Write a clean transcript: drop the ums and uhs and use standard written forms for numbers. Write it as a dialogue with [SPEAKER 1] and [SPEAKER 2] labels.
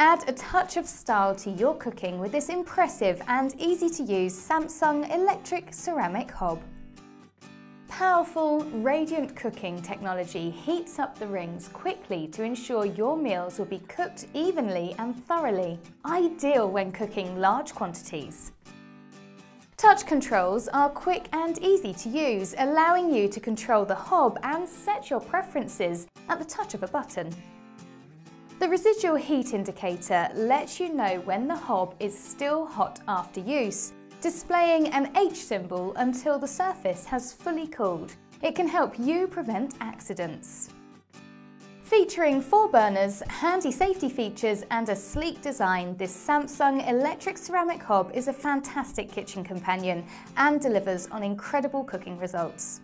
[SPEAKER 1] Add a touch of style to your cooking with this impressive and easy-to-use Samsung electric ceramic hob. Powerful, radiant cooking technology heats up the rings quickly to ensure your meals will be cooked evenly and thoroughly, ideal when cooking large quantities. Touch controls are quick and easy to use, allowing you to control the hob and set your preferences at the touch of a button. The residual heat indicator lets you know when the hob is still hot after use, displaying an H symbol until the surface has fully cooled. It can help you prevent accidents. Featuring 4 burners, handy safety features and a sleek design, this Samsung electric ceramic hob is a fantastic kitchen companion and delivers on incredible cooking results.